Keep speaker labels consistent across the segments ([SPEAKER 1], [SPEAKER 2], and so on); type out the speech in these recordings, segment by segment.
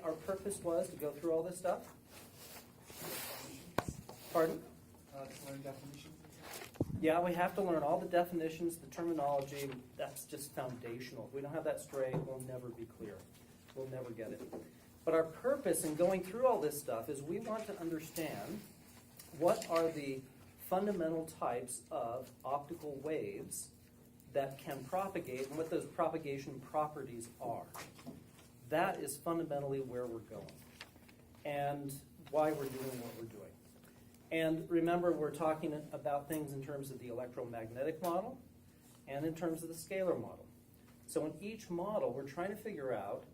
[SPEAKER 1] Our purpose was to go through all this stuff. Pardon?
[SPEAKER 2] To learn definitions.
[SPEAKER 1] Yeah, we have to learn all the definitions, the terminology. That's just foundational. If we don't have that straight, we'll never be clear. We'll never get it. But our purpose in going through all this stuff is we want to understand what are the fundamental types of optical waves that can propagate and what those propagation properties are. That is fundamentally where we're going and why we're doing what we're doing. And remember, we're talking about things in terms of the electromagnetic model and in terms of the scalar model. So in each model, we're trying to figure out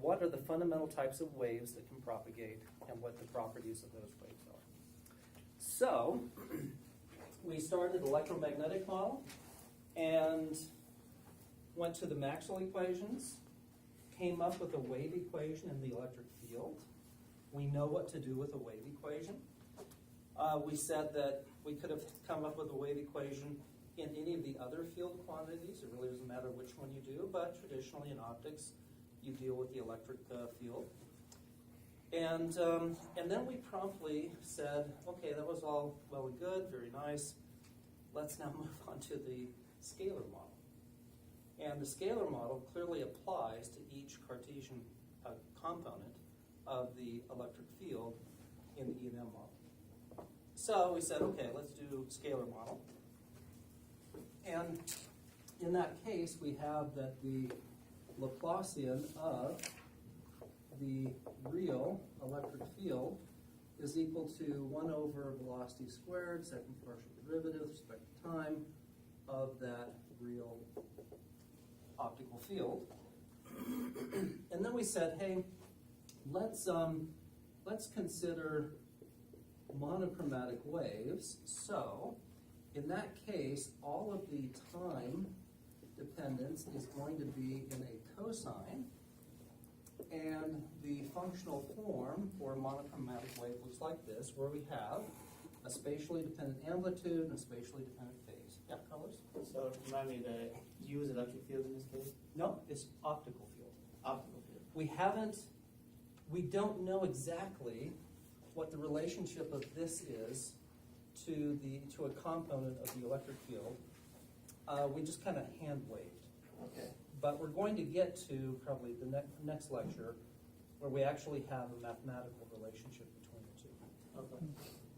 [SPEAKER 1] what are the fundamental types of waves that can propagate and what the properties of those waves are. So we started the electromagnetic model and went to the Maxwell equations, came up with a wave equation in the electric field. We know what to do with a wave equation. We said that we could have come up with a wave equation in any of the other field quantities. It really doesn't matter which one you do, but traditionally in optics, you deal with the electric field. And then we promptly said, okay, that was all well and good, very nice. Let's now move on to the scalar model. And the scalar model clearly applies to each Cartesian component of the electric field in the E&M model. So we said, okay, let's do scalar model. And in that case, we have that the Laplacian of the real electric field is equal to 1 over velocity squared, second partial derivative with respect to time of that real optical field. And then we said, hey, let's consider monochromatic waves. So in that case, all of the time dependence is going to be in a cosine, and the functional form for a monochromatic wave looks like this, where we have a spatially dependent amplitude and a spatially dependent phase. Yeah, colors?
[SPEAKER 2] So remind me, the U is electric field in this case?
[SPEAKER 1] No, it's optical field.
[SPEAKER 2] Optical field.
[SPEAKER 1] We don't know exactly what the relationship of this is to a component of the electric field. We just kind of hand waved.
[SPEAKER 2] Okay.
[SPEAKER 1] But we're going to get to probably the next lecture where we actually have a mathematical relationship between the two.
[SPEAKER 2] Okay.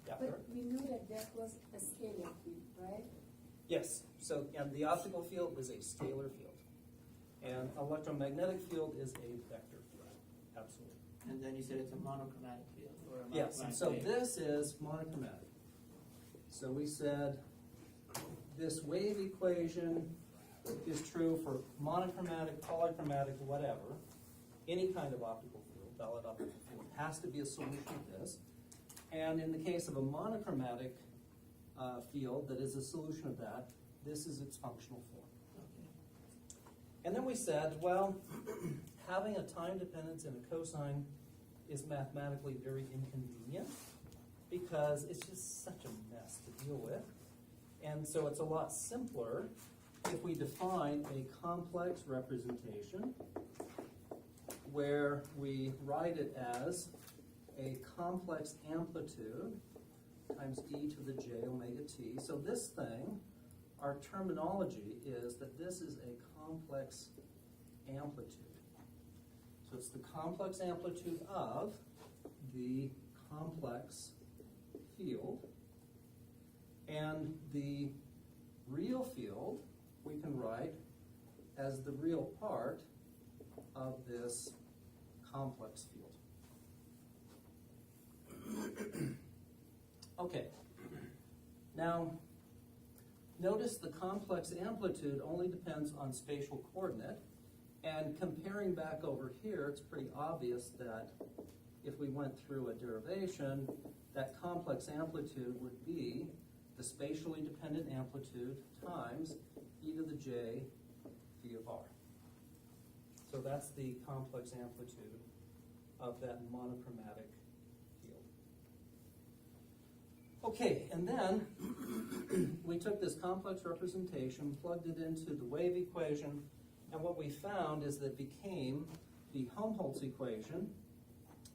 [SPEAKER 1] Yeah,
[SPEAKER 3] But we knew that was a scalar field, right?
[SPEAKER 1] yes. So, and the optical field is a scalar field. And electromagnetic field is a vector field. Absolutely.
[SPEAKER 2] And then you said it's a monochromatic field, or a
[SPEAKER 1] Yes,
[SPEAKER 2] monochromatic
[SPEAKER 1] so
[SPEAKER 2] wave.
[SPEAKER 1] this is monochromatic. So we said this wave equation is true for monochromatic, polychromatic, whatever, any kind of optical field, valid optical field, has to be a solution of this. And in the case of a monochromatic field that is a solution of that, this is its functional form.
[SPEAKER 2] Okay.
[SPEAKER 1] And then we said, well, having a time dependence in a cosine is mathematically very inconvenient because it's just such a mess to deal with. And so it's a lot simpler if we define a complex representation where we write it as a complex amplitude times e to the j omega t. So this thing, our terminology is that this is a complex amplitude. So it's the complex amplitude of the complex field, and the real field we can write as the real part of this complex field. Okay, now notice the complex amplitude only depends on spatial coordinate, and comparing back over here, it's pretty obvious that if we went through a derivation, that complex amplitude would be the spatially dependent amplitude times e to the j phi of r. So that's the complex amplitude of that monochromatic field. Okay, and then we took this complex representation, plugged it into the wave equation, and what we found is that it became the Helmholtz equation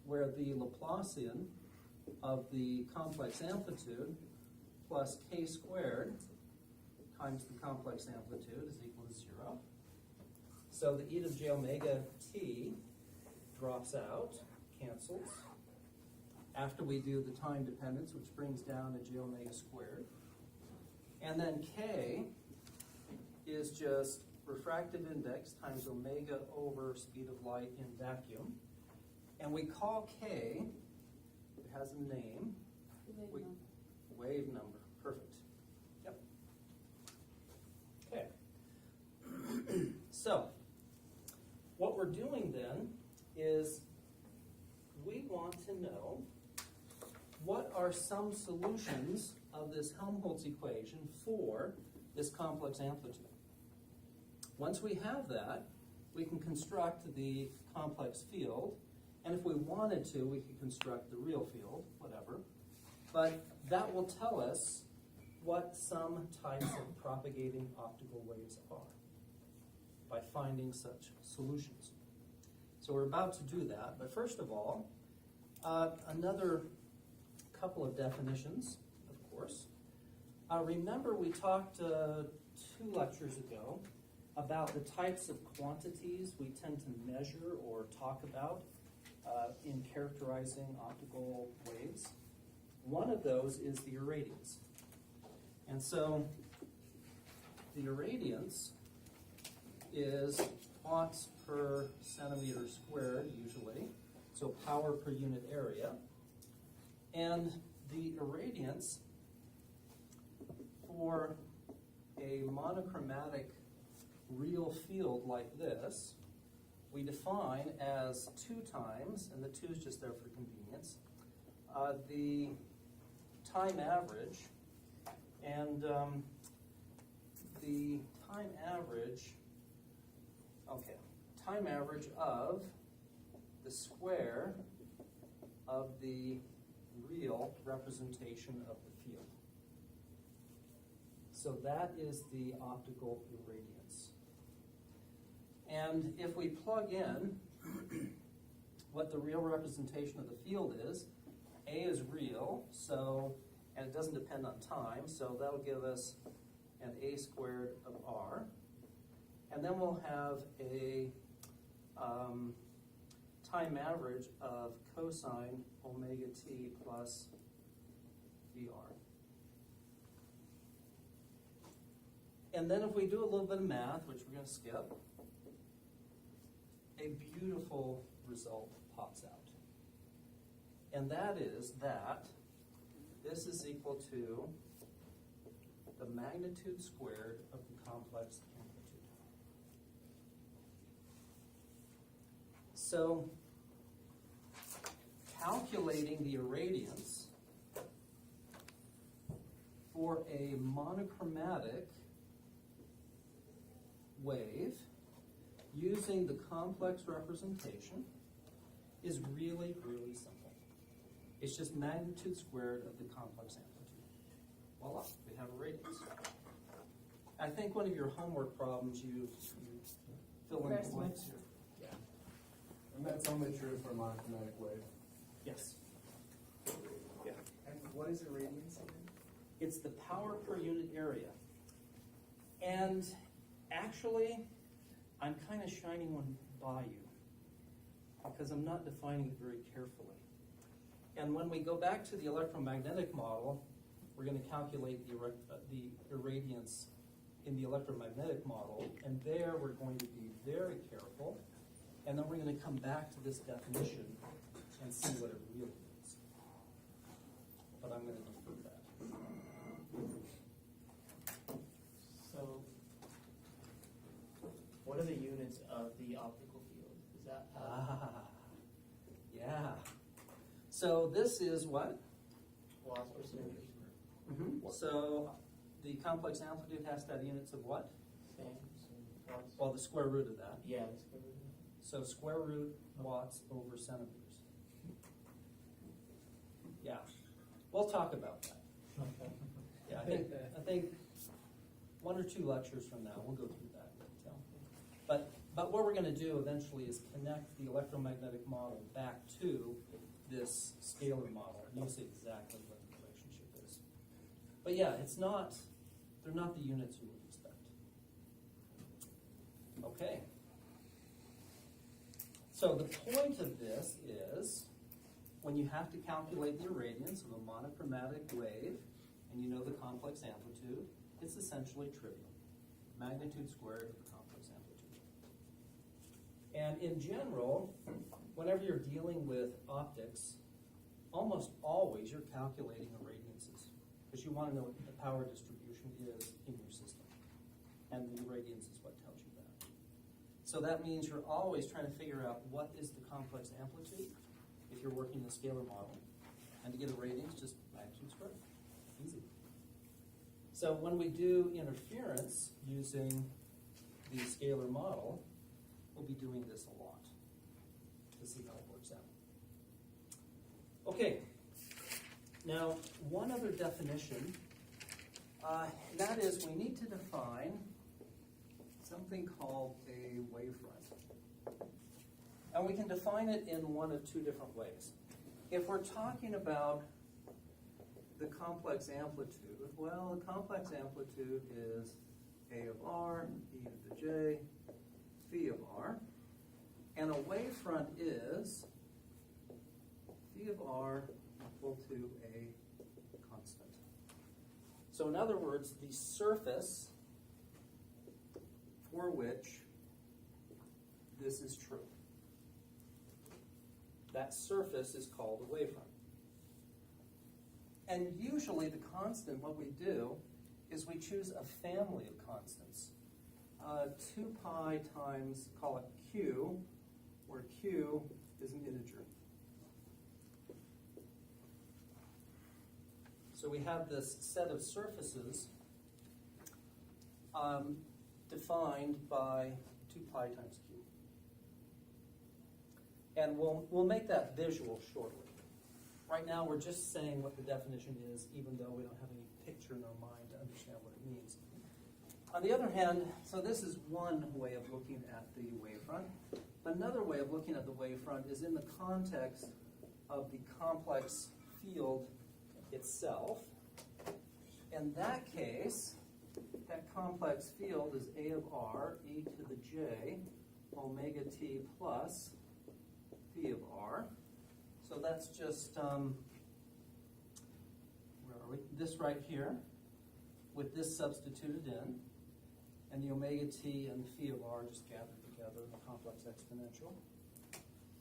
[SPEAKER 1] where the Laplacian of the complex amplitude plus k squared times the complex amplitude is equal to 0. So the e to the j omega t drops out, cancels, after we do the time dependence, which brings down to j omega squared. And then k is just refractive index times omega over speed of light in vacuum. And we call k, it has a name, wave number. Perfect. Yep. Okay. So, what we're doing then is we want to know what are some solutions of this Helmholtz equation for this complex amplitude. Once we have that, we can construct the complex field, and if we wanted to, we could construct the real field, whatever. But that will tell us what some types of propagating optical waves are by finding such solutions. So we're about to do that, but first of all, another couple of definitions, of course. Remember we talked 2 lectures ago about the types of quantities we tend to measure or talk about in characterizing optical waves. One of those is the irradiance. And so the irradiance is watts per centimeter squared usually, so power per unit area. And the irradiance for a monochromatic real field like this, we define as 2 times, and the 2 is just there for convenience, the time average, and the time average of the square of the real representation of the field. So that is the optical irradiance. And if we plug in what the real representation of the field is, A is real, so, and it doesn't depend on time, so that'll give us an A squared of R. And then we'll have a time average of cosine omega t plus VR. And then if we do a little bit of math, which we're going to skip, a beautiful result pops out. And that is that this is equal to the magnitude squared of the complex amplitude. So, calculating the irradiance for a monochromatic wave using the complex representation is really, really simple. It's just magnitude squared of the complex amplitude. Voila, we have a radiance. I think one of your homework problems, you fill in the blanks here.
[SPEAKER 4] Yeah. And that's only true for a monochromatic wave.
[SPEAKER 1] Yes.
[SPEAKER 4] Yeah. And what is irradiance again?
[SPEAKER 1] It's the power per unit area. And actually, I'm kind of shining one by you because I'm not defining it very carefully. And when we go back to the electromagnetic model, we're going to calculate the irradiance in the electromagnetic model, and there we're going to be very careful, and then we're going to come back to this definition and see what it really means. But I'm going to defer that.
[SPEAKER 2] So, what are the units of the optical field? Is that
[SPEAKER 1] Yeah. So this is what?
[SPEAKER 2] watts per centimeter squared?
[SPEAKER 1] So the complex amplitude has to have units of what?
[SPEAKER 2] Same. So watts.
[SPEAKER 1] Well, the square root of that.
[SPEAKER 2] Yeah, let's go with that.
[SPEAKER 1] So square root watts over centimeters. Yeah. We'll talk about that.
[SPEAKER 2] Okay.
[SPEAKER 1] Yeah, I think 1 or 2 lectures from now we'll go through that in detail. But what we're going to do eventually is connect the electromagnetic model back to this scalar model, and you'll see exactly what the relationship is. But yeah, they're not the units you would expect. Okay. So the point of this is, when you have to calculate the irradiance of a monochromatic wave, and you know the complex amplitude, it's essentially trivial. Magnitude squared of the complex amplitude. And in general, whenever you're dealing with optics, almost always you're calculating irradiances, because you want to know what the power distribution is in your system. And the irradiance is what tells you that. So that means you're always trying to figure out what is the complex amplitude if you're working in a scalar model. And to get irradiance, just magnitude squared. Easy. So when we do interference using the scalar model, we'll be doing this a lot to see how it works out. Okay, now one other definition, that is we need to define something called a wavefront. And we can define it in one of two different ways. If we're talking about the complex amplitude, well, the complex amplitude is A of R, E to the J, phi of R. And a wavefront is phi of R equal to a constant. So in other words, the surface for which this is true. That surface is called a wavefront. And usually the constant, what we do, is we choose a family of constants. 2 pi times, call it Q, where Q is an integer. So we have this set of surfaces defined by 2 pi times Q. And we'll make that visual shortly. Right now we're just saying what the definition is, even though we don't have any picture in our mind to understand what it means. On the other hand, so this is one way of looking at the wavefront. Another way of looking at the wavefront is in the context of the complex field itself. In that case, that complex field is A of R, E to the J, omega t plus phi of R. So that's just, where are we? This right here, with this substituted in, and the omega t and the phi of R just gathered together in a complex exponential.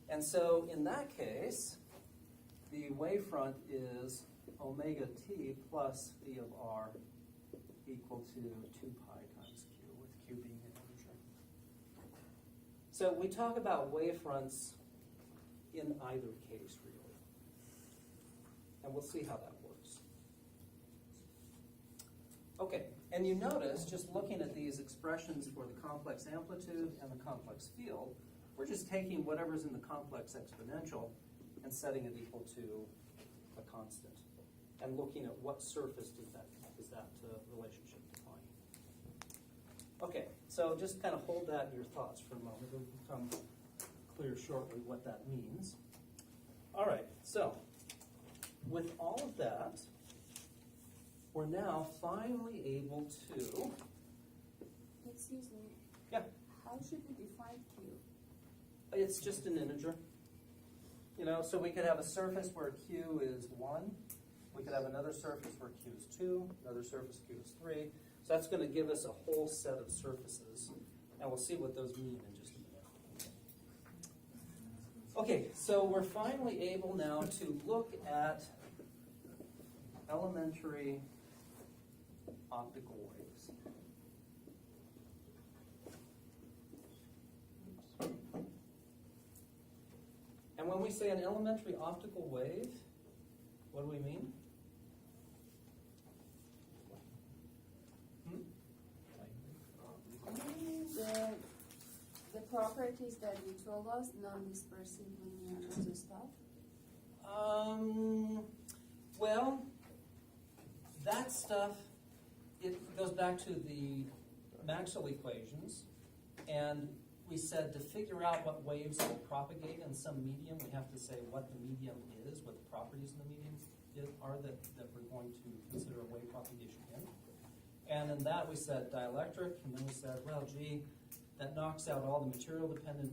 [SPEAKER 1] And so in that case, the wavefront is omega t plus phi of R equal to 2 pi times Q, with Q being an integer. So we talk about wavefronts in either case, really. And we'll see how that works. Okay, and you notice, just looking at these expressions for the complex amplitude and the complex field, we're just taking whatever's in the complex exponential and setting it equal to a constant, and looking at what surface does that relationship define. Okay, so just kind of hold that in your thoughts for a moment. It'll become clear shortly what that means. All right, so with all of that, we're now finally able to...
[SPEAKER 3] Excuse me.
[SPEAKER 1] Yeah.
[SPEAKER 3] How should we define Q?
[SPEAKER 1] It's just an integer. You know, so we could have a surface where Q is 1. We could have another surface where Q is 2, another surface Q is 3. So that's going to give us a whole set of surfaces, and we'll see what those mean in just a minute. Okay, so we're finally able now to look at elementary optical waves. And when we say an elementary optical wave, what do we mean?
[SPEAKER 3] The properties that you told us, non-dispersive, linear, and other stuff?
[SPEAKER 1] Well, that stuff, it goes back to the Maxwell equations, and we said to figure out what waves will propagate in some medium, we have to say what the medium is, what the properties of the medium are that we're going to consider a wave propagation in. And in that we said dielectric, and then we said, well, gee, that knocks out all the material-dependent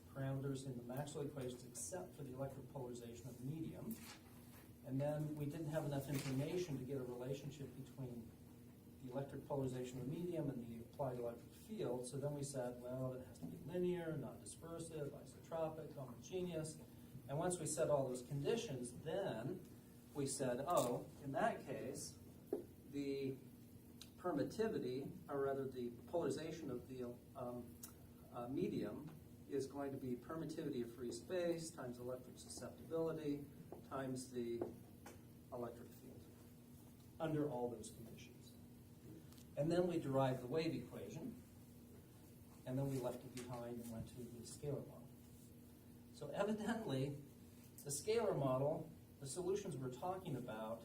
[SPEAKER 1] parameters in the Maxwell equations except for the electric polarization of the medium. And then we didn't have enough information to get a relationship between the electric polarization of the medium and the applied electric field. So then we said, well, it has to be linear, non-dispersive, isotropic, homogeneous. And once we set all those conditions, then we said, oh, in that case, the permittivity, or rather the polarization of the medium is going to be permittivity of free space times electric susceptibility times the electric field under all those conditions. And then we derived the wave equation, and then we left it behind and went to the scalar model. So evidently, the scalar model, the solutions we're talking about,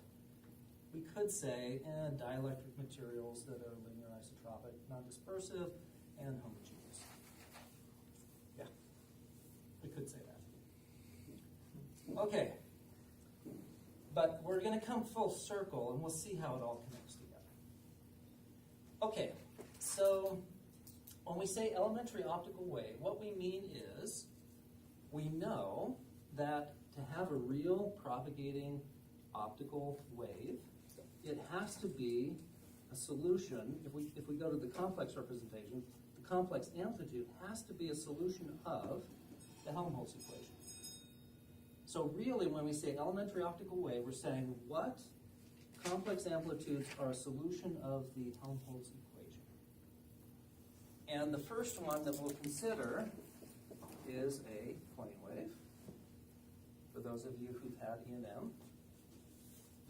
[SPEAKER 1] we could say dielectric materials that are linear isotropic, non-dispersive, and homogeneous. Yeah, we could say that. Okay, but we're going to come full circle, and we'll see how it all connects together. Okay, so when we say elementary optical wave, what we mean is we know that to have a real propagating optical wave, it has to be a solution. If we go to the complex representation, the complex amplitude has to be a solution of the Helmholtz equation. So really, when we say elementary optical wave, we're saying what complex amplitudes are a solution of the Helmholtz equation. And the first one that we'll consider is a plane wave. For those of you who've had E&M,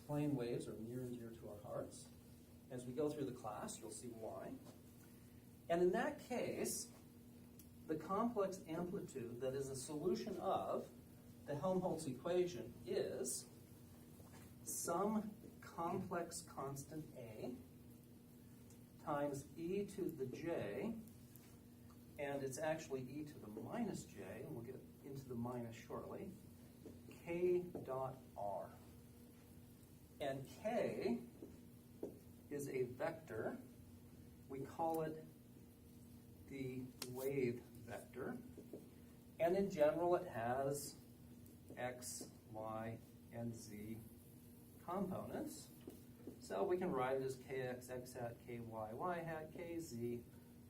[SPEAKER 1] plane waves are near and dear to our hearts. As we go through the class, you'll see why. And in that case, the complex amplitude that is a solution of the Helmholtz equation is some complex constant A times e to the j, and it's actually e to the minus j, and we'll get into the minus shortly, k dot r. And k is a vector. We call it the wave vector. And in general, it has x, y, and z components. So we can write it as kx, x hat, ky, y hat, kz,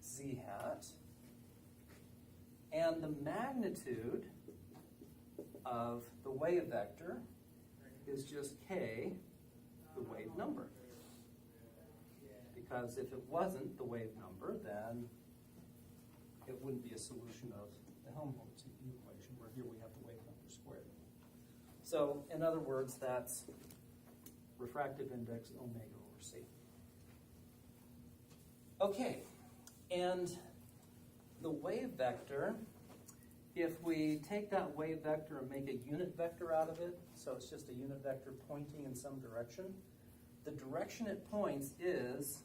[SPEAKER 1] z hat. And the magnitude of the wave vector is just k, the wave number. Because if it wasn't the wave number, then it wouldn't be a solution of the Helmholtz equation, where here we have the wave number squared. So, in other words, that's refractive index omega over c. Okay, and the wave vector, if we take that wave vector and make a unit vector out of it, so it's just a unit vector pointing in some direction, the direction it points is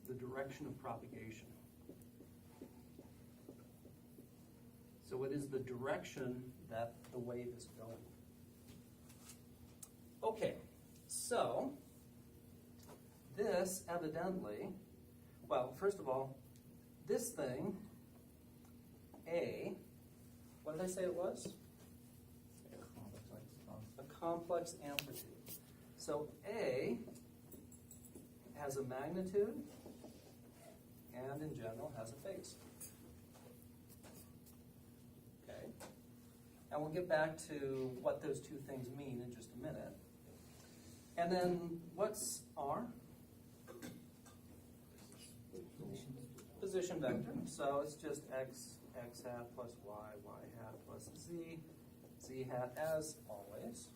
[SPEAKER 1] the direction of propagation. So it is the direction that the wave is going. Okay, so this evidently, well, first of all, this thing, A, what did I say it was? A complex amplitude. So A has a magnitude and in general has a phase. Okay. And we'll get back to what those two things mean in just a minute. And then what's R? Position vector. So it's just x hat plus y hat plus z hat as always.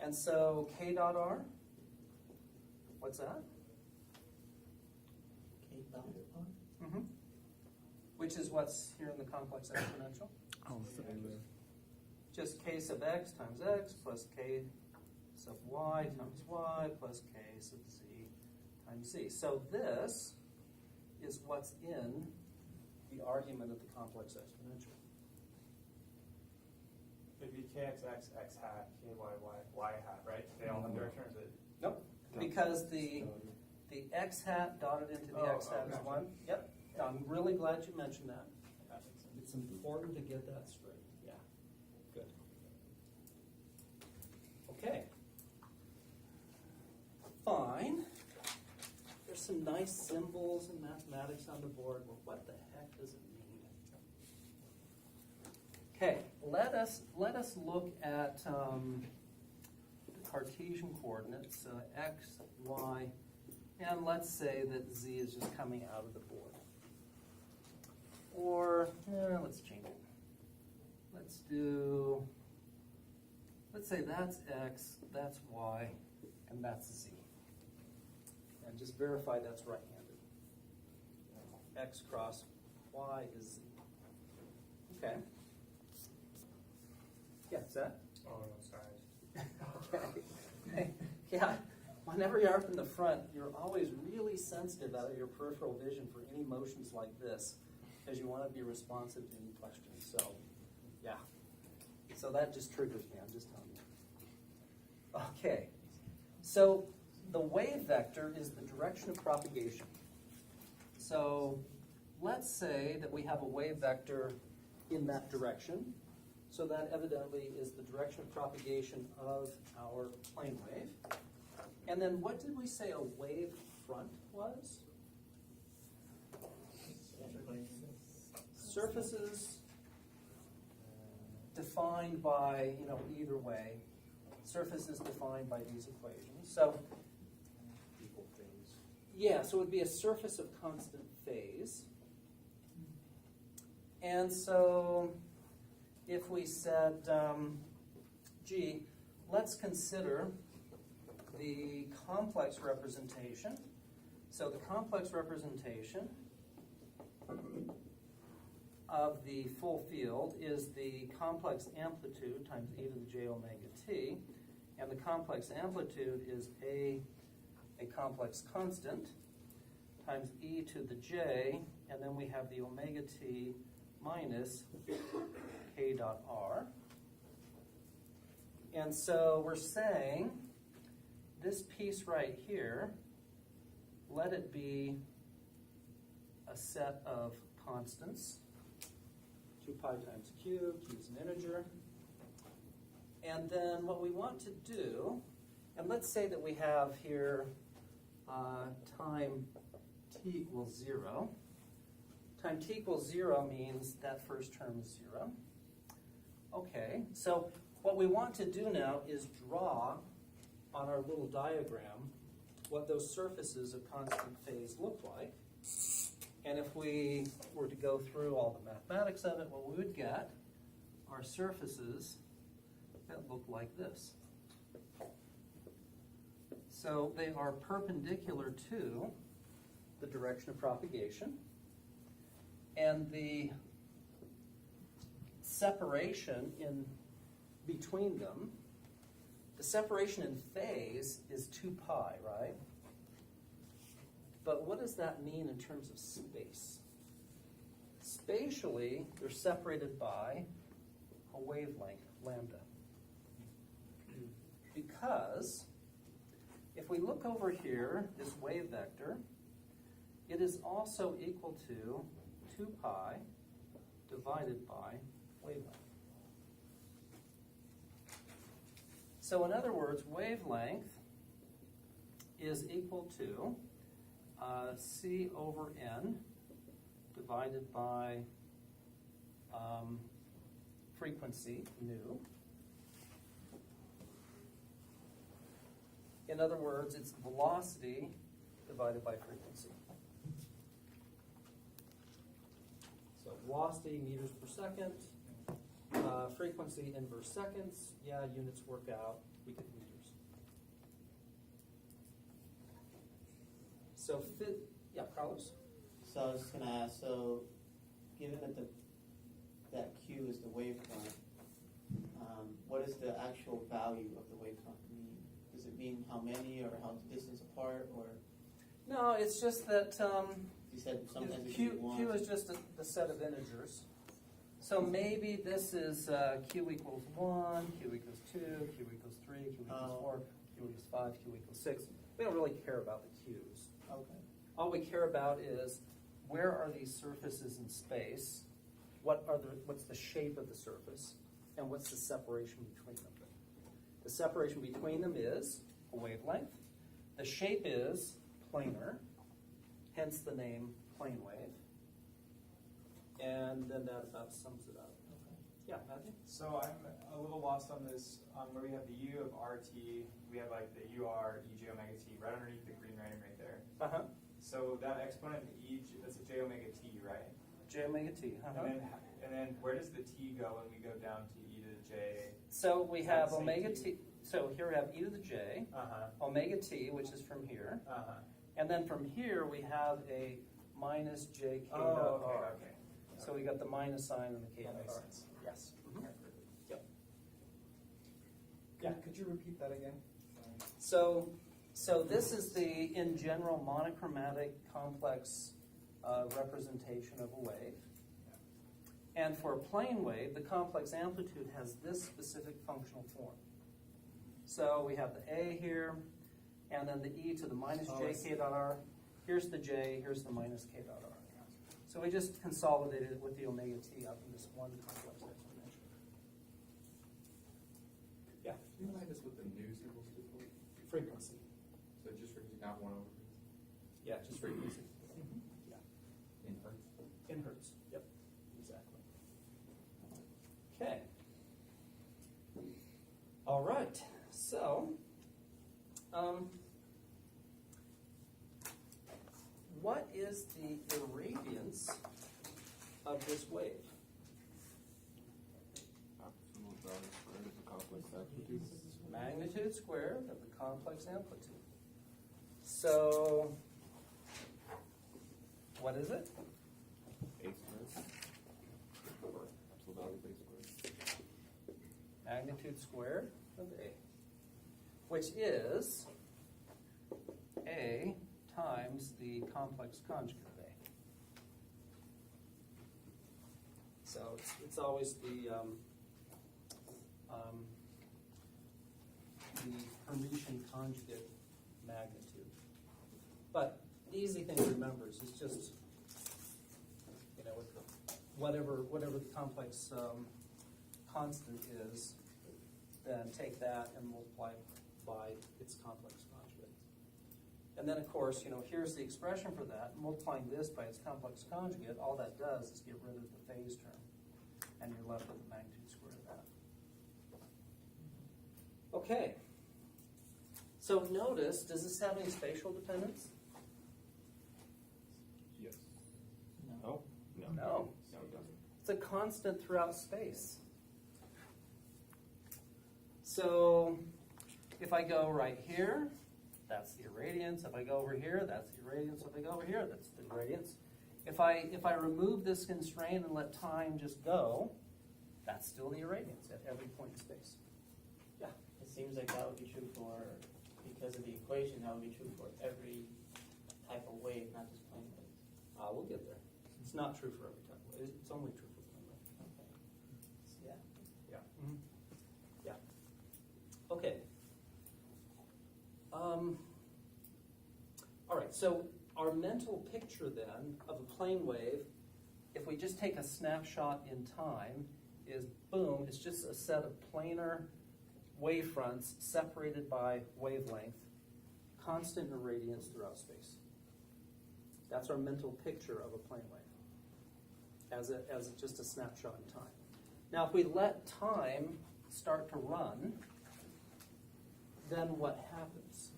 [SPEAKER 1] And so k dot r, what's that?
[SPEAKER 2] K dot R?
[SPEAKER 1] Mm-hmm. Which is what's here in the complex exponential. Just k sub x times x plus k sub y times y plus k sub z times z. So this is what's in the argument of the complex exponential.
[SPEAKER 5] It'd be kx, x, x hat, ky, y hat, right? They all have direction, or is it?
[SPEAKER 1] Nope, because the x hat dotted into the x hat is
[SPEAKER 5] gotcha.
[SPEAKER 1] 1. Yep, I'm really glad you mentioned that.
[SPEAKER 5] That makes sense.
[SPEAKER 1] It's important to get that straight. Yeah, good. Okay. Fine. There's some nice symbols and mathematics on the board. Well, what the heck does it mean? Okay, let us look at the Cartesian coordinates, x, y, and let's say that z is just coming out of the board. Or, let's change it. Let's say that's x, that's y, and that's z. And just verify that's right-handed. X cross y is z. Okay. Yeah, is that?
[SPEAKER 5] Oh, no, sorry.
[SPEAKER 1] Okay. Yeah, whenever you're up in the front, you're always really sensitive out of your peripheral vision for any motions like this, because you want to be responsive to any questions. So, yeah. So that just triggers me, I'm just telling you. Okay. So the wave vector is the direction of propagation. So let's say that we have a wave vector in that direction. So that evidently is the direction of propagation of our plane wave. And then what did we say a wave front was? Surfaces defined by, either way. Surfaces defined by these equations. So, yeah, so it would be a surface of constant phase. And so, if we said, gee, let's consider the complex representation. So the complex representation of the full field is the complex amplitude times e to the j omega t, and the complex amplitude is a complex constant times e to the j, and then we have the omega t minus k dot r. And so we're saying this piece right here, let it be a set of constants. 2 pi times q, q is an integer. And then what we want to do, and let's say that we have here time t equals 0. Time t equals 0 means that first term is 0. Okay, so what we want to do now is draw on our little diagram what those surfaces of constant phase look like. And if we were to go through all the mathematics of it, what we would get are surfaces that look like this. So they are perpendicular to the direction of propagation. And the separation in between them, the separation in phase is 2 pi, right? But what does that mean in terms of space? Spatially, they're separated by a wavelength, lambda. Because if we look over here, this wave vector, it is also equal to 2 pi divided by wavelength. So in other words, wavelength is equal to c over n divided by frequency, nu. In other words, it's velocity divided by frequency. So velocity, meters per second. Frequency, inverse seconds. Yeah, units work out. We get meters. So, yeah, Carlos?
[SPEAKER 2] So I was just gonna ask, so given that that Q is the wavefront, what does the actual value of the wavefront mean? Does it mean how many or how distance apart or?
[SPEAKER 1] No, it's just that
[SPEAKER 2] You said sometimes it
[SPEAKER 1] Q,
[SPEAKER 2] could be one.
[SPEAKER 1] Q is just the set of integers. So maybe this is Q equals 1, Q equals 2, Q equals 3, Q equals 4, Q equals 5, Q equals 6. We don't really care about the Q's.
[SPEAKER 2] Okay.
[SPEAKER 1] All we care about is where are these surfaces in space, what's the shape of the surface, and what's the separation between them. The separation between them is a wavelength. The shape is planar, hence the name plane wave. And then that about sums it up. Yeah, Matthew?
[SPEAKER 5] So I'm a little lost on this, where we have the U of RT, we have like the UR, EJ omega T, right underneath the green writing right there.
[SPEAKER 1] Uh-huh.
[SPEAKER 5] So that exponent E, that's a J omega T, right?
[SPEAKER 1] J omega T. Uh-huh.
[SPEAKER 5] And then where does the T go when we go down to E to the J?
[SPEAKER 1] So we
[SPEAKER 5] Is that
[SPEAKER 1] have
[SPEAKER 5] the same
[SPEAKER 1] omega
[SPEAKER 5] T?
[SPEAKER 1] T. So here we have e to the j, omega T, which is from here. And then from here, we have a minus j k dot r.
[SPEAKER 5] Okay.
[SPEAKER 1] So we got the minus sign and the k
[SPEAKER 5] That
[SPEAKER 1] dot
[SPEAKER 5] makes
[SPEAKER 1] r.
[SPEAKER 5] sense.
[SPEAKER 1] Yes. Mhm. Yep.
[SPEAKER 4] Could you repeat that again?
[SPEAKER 1] So this is the, in general, monochromatic complex representation of a wave. And for a plane wave, the complex amplitude has this specific functional form. So we have the A here, and then the E to the minus j k dot r. Here's the j, here's the minus k dot r. So we just consolidated it with the omega t up in this one complex explanation. Yeah.
[SPEAKER 6] Can you remind us what the new symbol stood for?
[SPEAKER 1] Frequency.
[SPEAKER 6] So just frequency, not 1 over?
[SPEAKER 1] Yeah, just frequency. Yeah.
[SPEAKER 6] In hertz?
[SPEAKER 1] In hertz. Yep. Exactly. Okay. All right. So, what is the irradiance of this wave?
[SPEAKER 6] Absolute value squared of the complex amplitude.
[SPEAKER 1] Magnitude squared of the complex amplitude. So, what is it?
[SPEAKER 6] A squared. Or absolute value of A squared.
[SPEAKER 1] Magnitude squared of A, which is A times the complex conjugate of A. So it's always the Hermitian conjugate magnitude. But the easy thing to remember is it's just, with whatever the complex constant is, then take that and multiply by its complex conjugate. And then, of course, here's the expression for that. Multiplying this by its complex conjugate, all that does is get rid of the phase term, and you're left with the magnitude squared of that. Okay. So notice, does this have any spatial dependence?
[SPEAKER 6] Yes.
[SPEAKER 2] No.
[SPEAKER 6] No.
[SPEAKER 1] No.
[SPEAKER 6] No, it doesn't.
[SPEAKER 1] It's a constant throughout space. So if I go right here, that's the irradiance. If I go over here, that's the irradiance. If I go over here, that's the irradiance. If I remove this constraint and let time just go, that's still the irradiance at every point in space. Yeah.
[SPEAKER 2] It seems like that would be true for, because of the equation, that would be true for every type of wave, not just plane waves.
[SPEAKER 1] We'll get there. It's not true for every type of wave. It's only true for plane wave.
[SPEAKER 2] Okay. Yeah.
[SPEAKER 1] Yeah. Mm-hmm. Yeah. Okay. All right, so our mental picture then of a plane wave, if we just take a snapshot in time, is boom, it's just a set of planar wavefronts separated by wavelength, constant irradiance throughout space. That's our mental picture of a plane wave, as just a snapshot in time. Now, if we let time start to run, then what happens?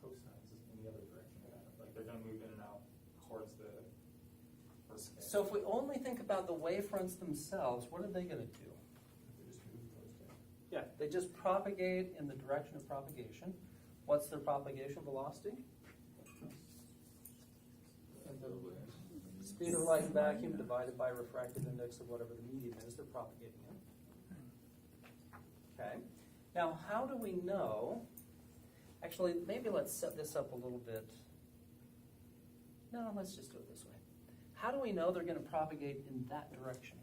[SPEAKER 5] Cosines is in the other direction, like they're going to move in and out towards the first scale.
[SPEAKER 1] So if we only think about the wavefronts themselves, what are they going to do?
[SPEAKER 5] They just move towards the
[SPEAKER 1] Yeah, they just propagate in the direction of propagation. What's their propagation velocity? Speed of light in vacuum divided by refractive index of whatever the medium is they're propagating in. Okay. Now, how do we know Actually, maybe let's set this up a little bit. No, let's just do it this way. How do we know they're going to propagate in that direction?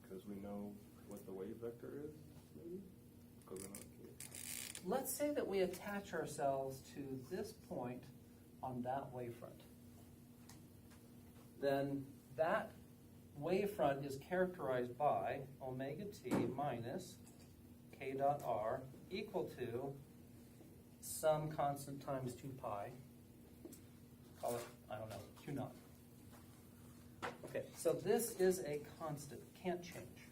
[SPEAKER 6] Because we know what the wave vector is, maybe? Because we're not
[SPEAKER 1] Let's say that we attach ourselves to this point on that wavefront. Then that wavefront is characterized by omega t minus k dot r equal to some constant times 2 pi. Call it, I don't know, q naught. Okay, so this is a constant, can't change.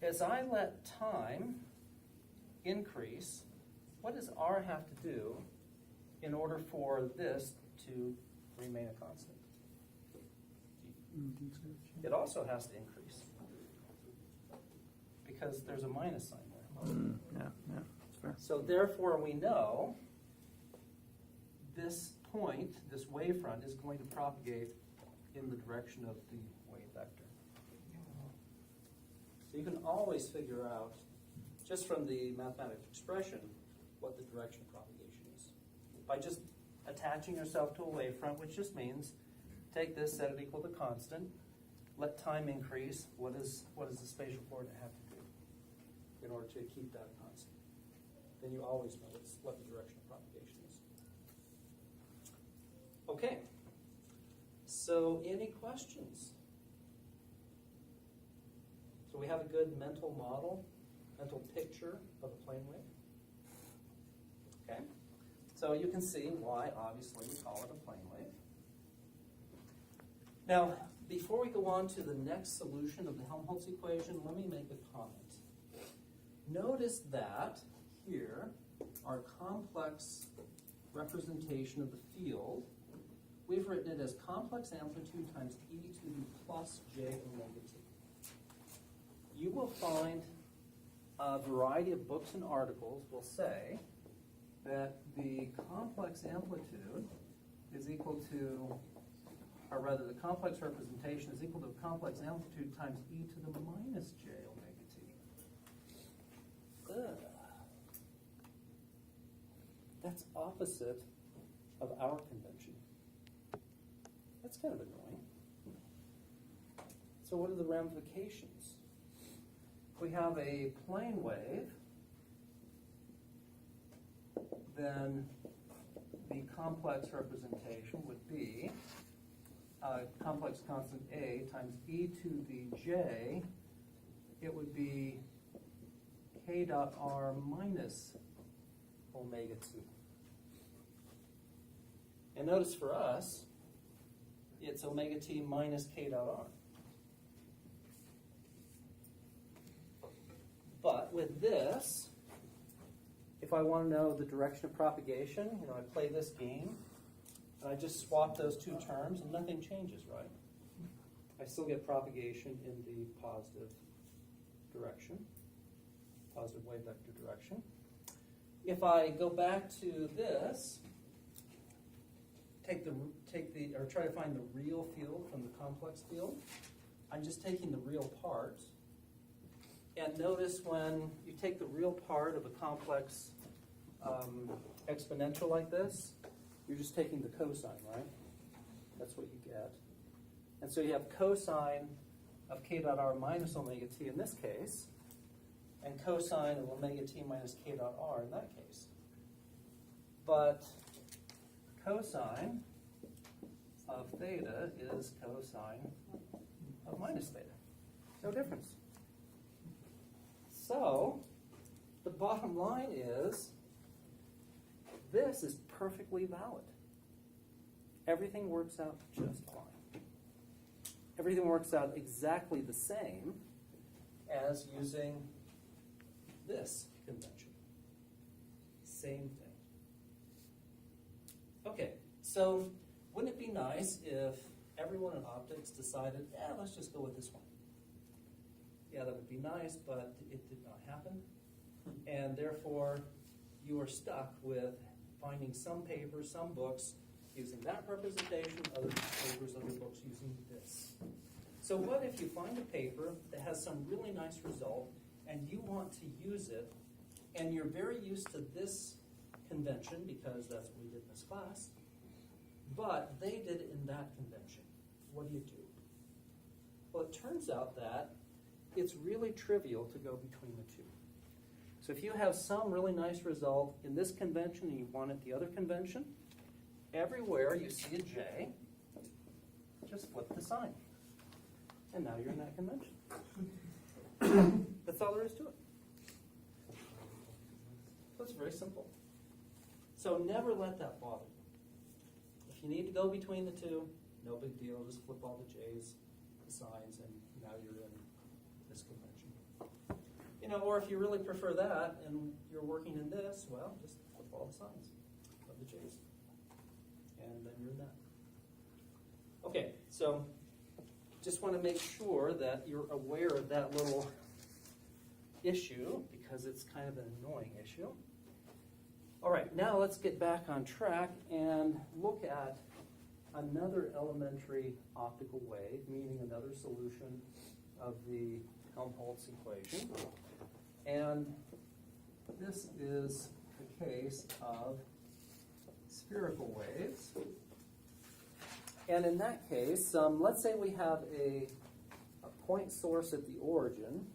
[SPEAKER 1] As I let time increase, what does r have to do in order for this to remain a constant? It also has to increase because there's a minus sign there.
[SPEAKER 7] Yeah, that's fair.
[SPEAKER 1] So therefore we know this point, this wavefront, is going to propagate in the direction of the wave vector. So you can always figure out, just from the mathematical expression, what the direction of propagation is. By just attaching yourself to a wavefront, which just means take this, set it equal to constant, let time increase. What does the spatial coordinate have to do in order to keep that constant? Then you always know what the direction of propagation is. Okay, so any questions? So we have a good mental model, mental picture of a plane wave. Okay, so you can see why, obviously, we call it a plane wave. Now, before we go on to the next solution of the Helmholtz equation, let me make a comment. Notice that here, our complex representation of the field, we've written it as complex amplitude times e to the plus j omega t. You will find a variety of books and articles will say that the complex amplitude is equal to, or rather the complex representation is equal to the complex amplitude times e to the minus j omega t. Ugh. That's opposite of our convention. That's kind of annoying. So what are the ramifications? We have a plane wave, then the complex representation would be complex constant A times e to the j. It would be k dot r minus omega t. And notice for us, it's omega t minus k dot r. But with this, if I want to know the direction of propagation, I play this game, and I just swap those two terms, and nothing changes, right? I still get propagation in the positive direction, positive wave vector direction. If I go back to this, try to find the real field from the complex field, I'm just taking the real part. And notice when you take the real part of a complex exponential like this, you're just taking the cosine, right? That's what you get. And so you have cosine of k dot r minus omega t in this case, and cosine of omega t minus k dot r in that case. But cosine of theta is cosine of minus theta. No difference. So, the bottom line is, this is perfectly valid. Everything works out just fine. Everything works out exactly the same as using this convention. Same thing. Okay, so wouldn't it be nice if everyone in optics decided, let's just go with this one? Yeah, that would be nice, but it did not happen. And therefore, you are stuck with finding some papers, some books using that representation, other papers, other books using this. So what if you find a paper that has some really nice result and you want to use it, and you're very used to this convention because that's what we did in this class, but they did it in that convention. What do? Well, it turns out that it's really trivial to go between the two. So if you have some really nice result in this convention and you want it the other convention, everywhere you see a J, just flip the sign. And now you're in that convention. That's all there is to it. So it's very simple. So never let that bother you. If you need to go between the two, no big deal. Just flip all the J's, the signs, and now you're in this convention. You know, or if you really prefer that and you're working in this, well, just flip all the signs of the J's. And then you're in that. Okay, so just want to make sure that you're aware of that little issue because it's kind of an annoying issue. All right, now let's get back on track and look at another elementary optical wave, meaning another solution of the Helmholtz equation. And this is the case of spherical waves. And in that case, let's say we have a point source at the origin,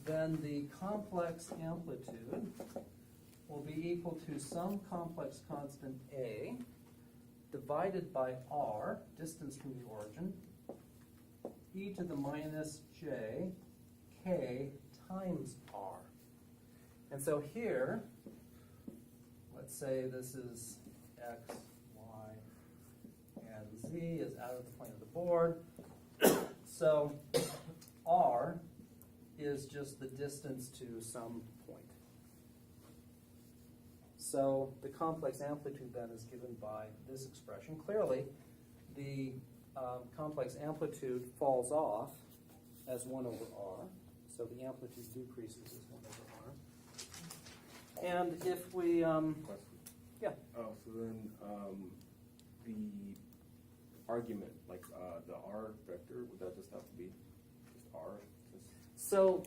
[SPEAKER 1] then the complex amplitude will be equal to some complex constant A divided by R, distance from the origin, e to the minus j k times R. And so here, let's say this is x, y, and z is out of the plane of the board. So R is just the distance to some point. So the complex amplitude then is given by this expression. Clearly, the complex amplitude falls off as 1 over r. So the amplitude decreases as 1 over r. And if we,
[SPEAKER 6] Question.
[SPEAKER 1] yeah.
[SPEAKER 6] Oh, so then the argument, like the r vector, would that just have to be just r?
[SPEAKER 1] So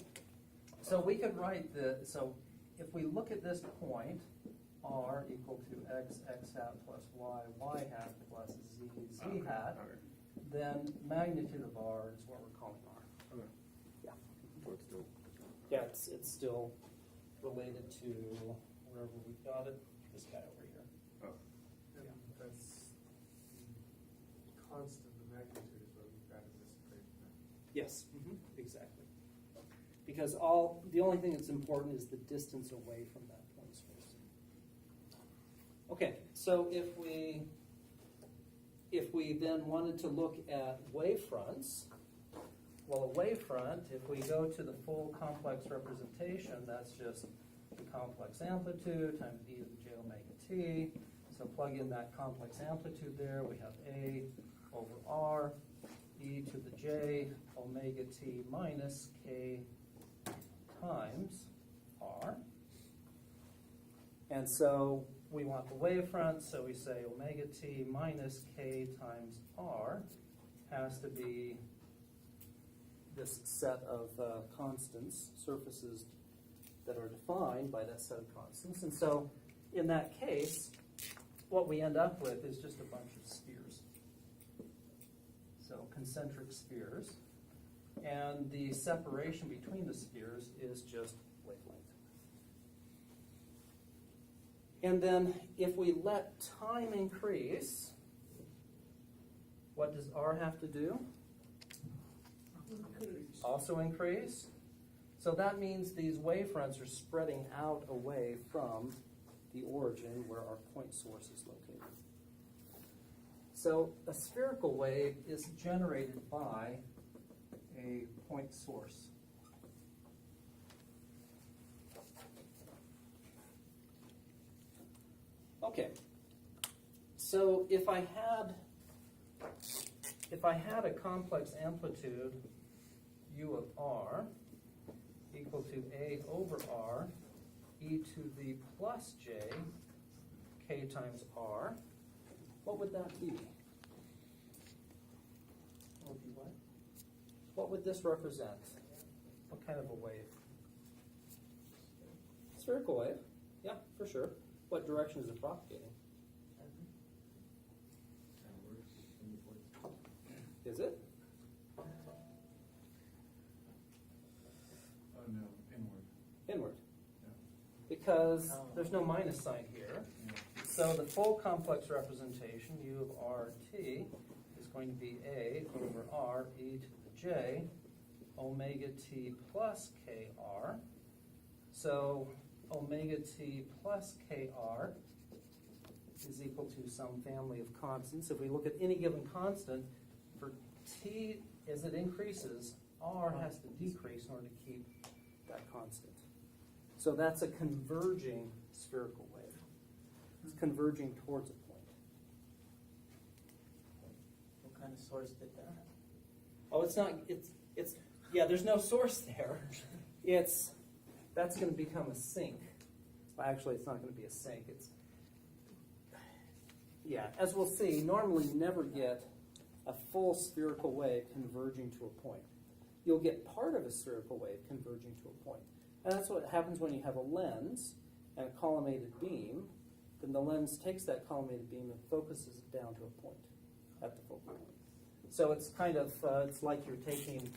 [SPEAKER 1] we could write so if we look at this point, r equal to x hat plus y hat plus z hat,
[SPEAKER 6] Okay.
[SPEAKER 1] then magnitude of r is what we're calling r.
[SPEAKER 6] Okay.
[SPEAKER 1] Yeah.
[SPEAKER 6] So it's still.
[SPEAKER 1] Yeah, it's still related to wherever we got it, this guy over here.
[SPEAKER 6] Oh.
[SPEAKER 4] And that's constant, the magnitude is what we've got in this equation.
[SPEAKER 1] Yes, exactly. Because the only thing that's important is the distance away from that point source. Okay, so if we then wanted to look at wavefronts, well, a wavefront, if we go to the full complex representation, that's just the complex amplitude times e to the j omega t. So plug in that complex amplitude there. We have a over r, e to the j omega t minus k times r. And so we want the wavefront, so we say omega t minus k times r has to be this set of constants, surfaces that are defined by that set of constants. And so in that case, what we end up with is just a bunch of spheres. So concentric spheres. And the separation between the spheres is just wavelength. And then if we let time increase, what does r have to do? Also increase. So that means these wavefronts are spreading out away from the origin where our point source is located. So a spherical wave is generated by a point source. Okay. So if I had a complex amplitude u of r equal to a over r e to the plus j k times r, what would that be? What would be what? what would this represent? What kind of a wave? Spherical wave, yeah, for sure. What direction is it propagating? Is it?
[SPEAKER 4] Oh, no, inward.
[SPEAKER 1] Inward.
[SPEAKER 4] Yeah.
[SPEAKER 1] Because
[SPEAKER 2] Oh.
[SPEAKER 1] there's no minus sign here. So the full complex representation, U of RT, is going to be A over R e to the J omega T plus KR. So omega T plus KR is equal to some family of constants. If we look at any given constant, for T as it increases, R has to decrease in order to keep that constant. So that's a converging spherical wave. It's converging towards a point.
[SPEAKER 2] What kind of source did that?
[SPEAKER 1] Oh, it's not, it's, yeah, there's no source there. That's going to become a sink. Well, actually, it's not going to be a sink. Yeah, as we'll see, normally you never get a full spherical wave converging to a point. You'll get part of a spherical wave converging to a point. And that's what happens when you have a lens and a collimated beam. Then the lens takes that collimated beam and focuses it down to a point at the focal point. So it's kind of, it's like you're taking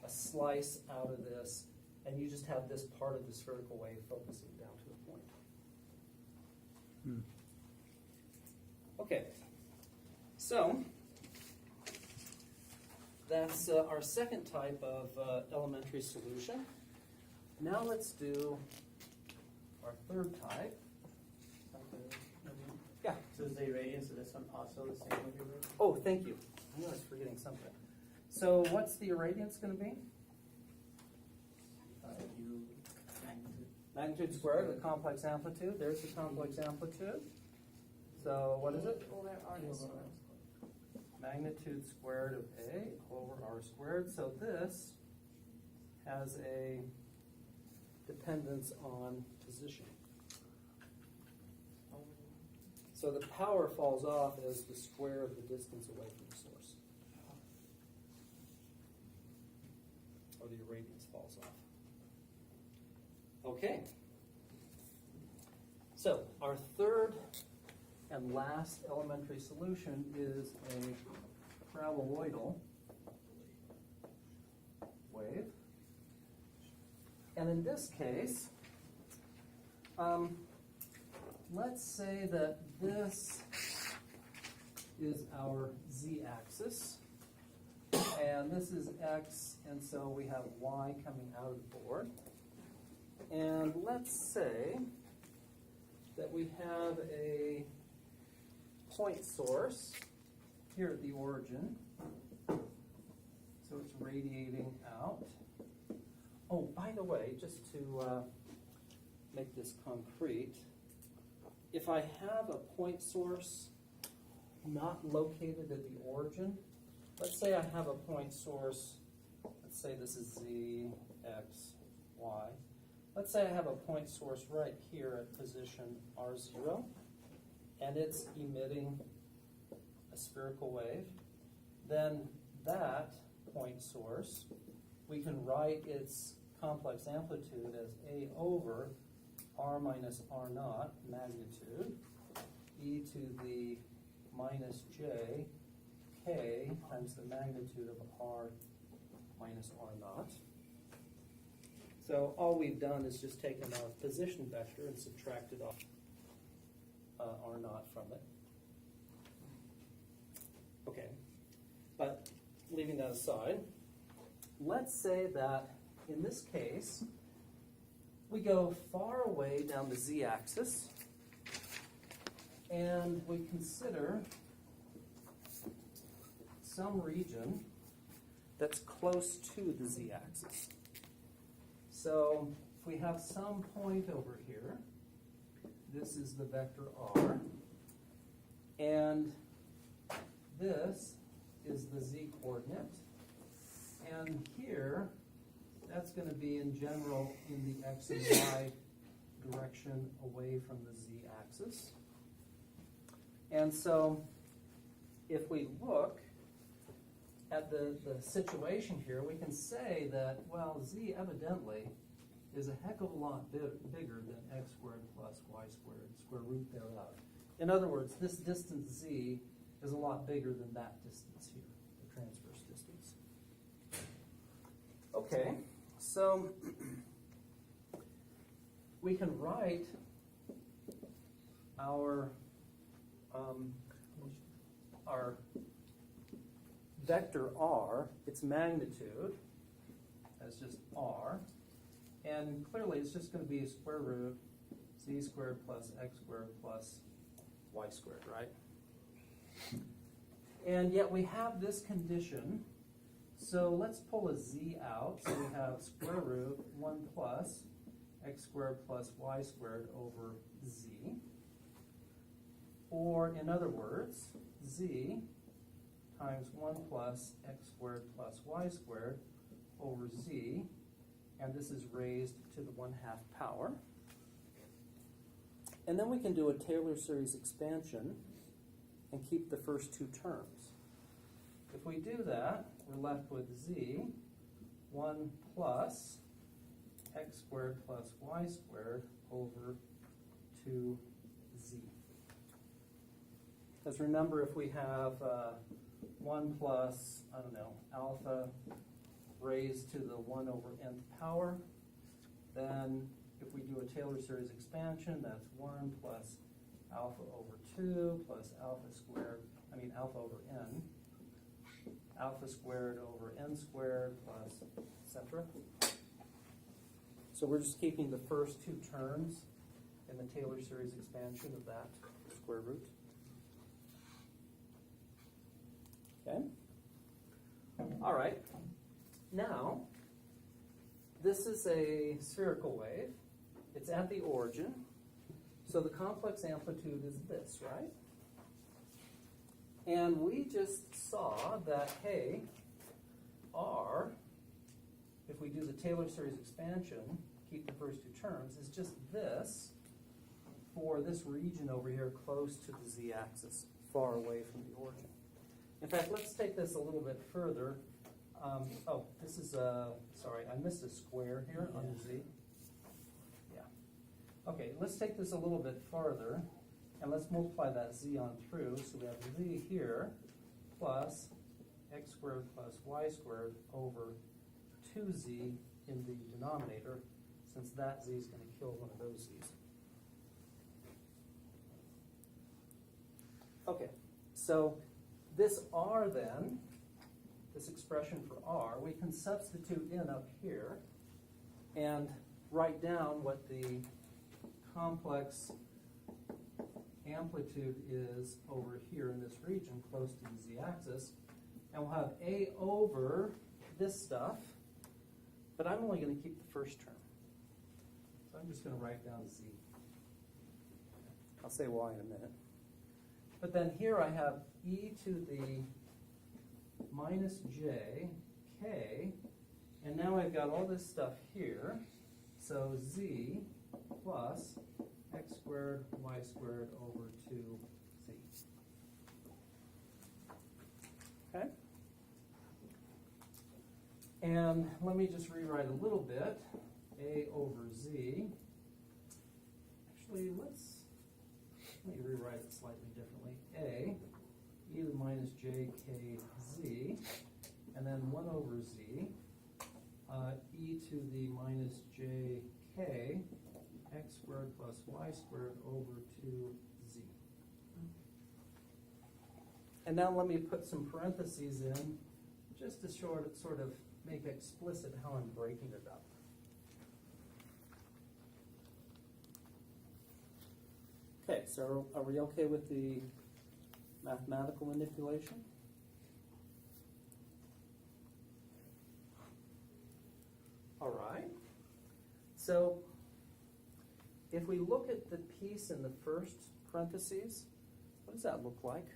[SPEAKER 1] a slice out of this, and you just have this part of the spherical wave focusing down to a point. Okay, so that's our second type of elementary solution. Now let's do our third type. Yeah.
[SPEAKER 2] So is the irradiance of this one also the same with your radiance?
[SPEAKER 1] Oh, thank you. I knew I was forgetting something. So what's the irradiance going to be?
[SPEAKER 2] U
[SPEAKER 1] Magnitude squared of the complex amplitude. There's the complex amplitude. So what is it?
[SPEAKER 3] Over R squared.
[SPEAKER 1] Magnitude squared of A over R squared. So this has a dependence on position. So the power falls off as the square of the distance away from the source. Or the irradiance falls off. Okay. So our third and last elementary solution is a paraboloidal wave. And in this case, let's say that this is our z-axis, and this is x, and so we have y coming out of the board. And let's say that we have a point source here at the origin. So it's radiating out. Oh, by the way, just to make this concrete, if I have a point source not located at the origin, let's say I have a point source, let's say this is z, x, y. Let's say I have a point source right here at position R0, and it's emitting a spherical wave. Then that point source, we can write its complex amplitude as A over R minus R naught magnitude, e to the minus j k times the magnitude of R minus R naught. So all we've done is just taken our position vector and subtracted off R naught from it. Okay, but leaving that aside, let's say that in this case, we go far away down the z-axis, and we consider some region that's close to the z-axis. So if we have some point over here, this is the vector r, and this is the z-coordinate, and here, that's going to be in general in the x and y direction away from the z-axis. And so if we look at the situation here, we can say that, well, z evidently is a heck of a lot bigger than x squared plus y squared, square root thereof. In other words, this distance z is a lot bigger than that distance here, the transverse distance. Okay, so we can write our vector r, its magnitude, as just r, and clearly it's just going to be square root z squared plus x squared plus y squared, right? And yet we have this condition, so let's pull a z out. So we have square root 1 plus x squared plus y squared over z. Or in other words, z times 1 plus x squared plus y squared over z, and this is raised to the 1/2 power. And then we can do a Taylor series expansion and keep the first two terms. If we do that, we're left with z 1 plus x squared plus y squared over 2z. Because remember, if we have 1 plus, I don't know, alpha raised to the 1 over nth power, then if we do a Taylor series expansion, that's 1 plus alpha over 2 plus alpha over n, alpha squared over n squared plus etc. So we're just keeping the first two terms in the Taylor series expansion of that square root. Okay. All right. Now, this is a spherical wave. It's at the origin. So the complex amplitude is this, right? And we just saw that, hey, r, if we do the Taylor series expansion, keep the first two terms, is just this for this region over here close to the z-axis, far away from the origin. In fact, let's take this a little bit further. This is sorry, I missed a square here on the z. Yeah. Okay, let's take this a little bit farther, and let's multiply that z on through. So we have z here plus x squared plus y squared over 2z in the denominator, since that z is going to kill one of those z's. Okay, so this r then, this expression for r, we can substitute in up here and write down what the complex amplitude is over here in this region close to the z-axis, and we'll have a over this stuff, but I'm only going to keep the first term. So I'm just going to write down z. I'll say y in a minute. But then here I have e to the minus j k, and now I've got all this stuff here, so z plus x squared y squared over 2z. Okay? And let me just rewrite a little bit. A over z. Actually, let me rewrite it slightly differently. A, e to the minus j k z, and then 1 over z, e to the minus j k x squared plus y squared over 2z. And now let me put some parentheses in just to sort of make explicit how I'm breaking it up. Okay, so are we okay with the mathematical manipulation? All right. So if we look at the piece in the first parentheses, what does that look like?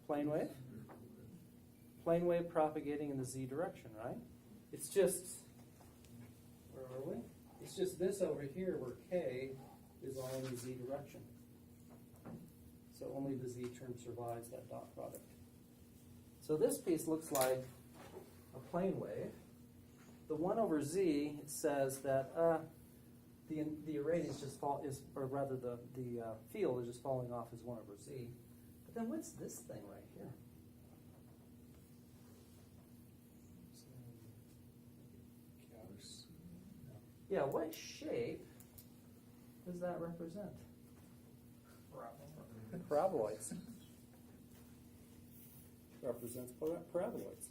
[SPEAKER 1] Plane wave? Plane wave propagating in the z direction, right? It's just, where are we? It's just this over here where k is all in the z direction. So only the z term survives that dot product. So this piece looks like a plane wave. The 1 over z says that the irradiance or rather the field is just falling off as 1 over z. But then what's this thing right here? Yeah, what shape does that represent? Paraboloids. Represents paraboloids.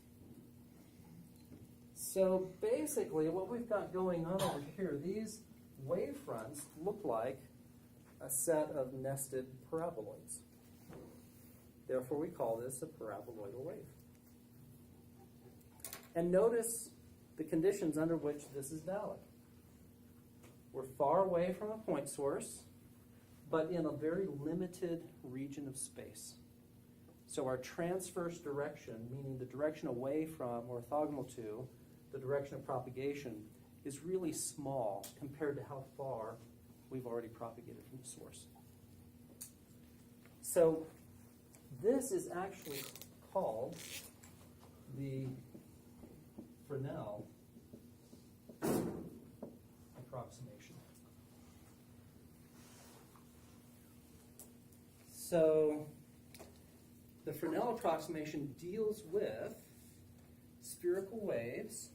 [SPEAKER 1] So basically what we've got going on over here, these wavefronts look like a set of nested paraboloids. Therefore we call this a paraboloidal wave. And notice the conditions under which this is valid. We're far away from a point source, but in a very limited region of space. So our transverse direction, meaning the direction away from, or orthogonal to, the direction of propagation, is really small compared to how far we've already propagated from the source. So this is actually called the Fresnel approximation. So the Fresnel approximation deals with spherical waves